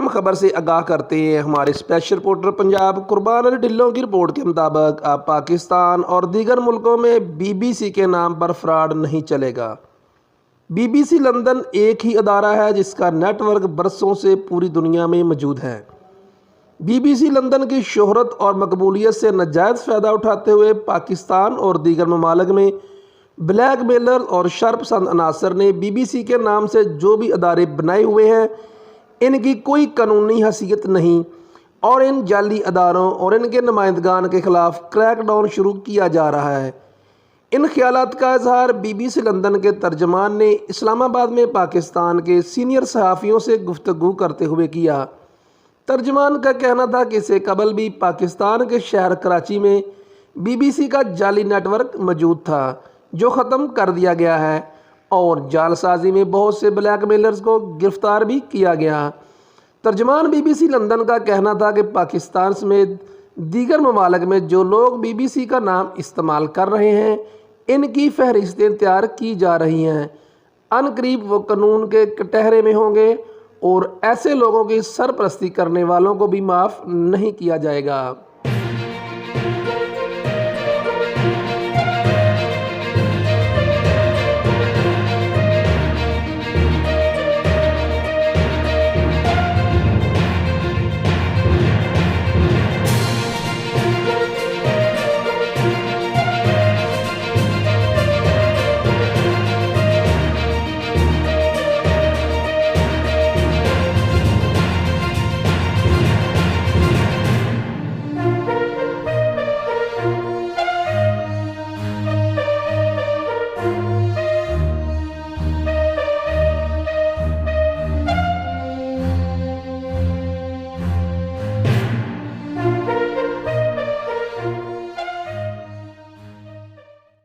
अहम खबर से आगाह करते हैं हमारे स्पेशल रिपोर्टर पंजाब कुर्बान अली ढिल्लों की रिपोर्ट के मुताबिक अब पाकिस्तान और दीगर मुल्कों में बीबीसी के नाम पर फ्रॉड नहीं चलेगा। बीबीसी लंदन एक ही अदारा है जिसका नेटवर्क बरसों से पूरी दुनिया में मौजूद है। बीबीसी लंदन की शोहरत और मकबूलियत से नाजायज़ फ़ायदा उठाते हुए पाकिस्तान और दीगर ममालिक में ब्लैक मेलर और शरपसंद अनासर ने बीबीसी के नाम से जो भी अदारे बनाए हुए हैं इनकी कोई कानूनी हैसियत नहीं और इन जाली अदारों और इनके नुमाइंदगान के ख़िलाफ़ क्रैकडाउन शुरू किया जा रहा है। इन ख्यालात का इजहार बीबीसी लंदन के तर्जमान ने इस्लामाबाद में पाकिस्तान के सीनियर सहाफ़ियों से गुफ्तगू करते हुए किया। तर्जमान का कहना था कि इससे कबल भी पाकिस्तान के शहर कराची में बीबीसी का जाली नेटवर्क मौजूद था जो ख़त्म कर दिया गया है और जालसाजी में बहुत से ब्लैक मेलर्स को गिरफ़्तार भी किया गया। तर्जमान बीबीसी लंदन का कहना था कि पाकिस्तान समेत दीगर ममालिक में जो लोग बीबीसी का नाम इस्तेमाल कर रहे हैं इनकी फहरिस्तें तैयार की जा रही हैं। अनकरीब वो कानून के कटहरे में होंगे और ऐसे लोगों की सरपरस्ती करने वालों को भी माफ़ नहीं किया जाएगा।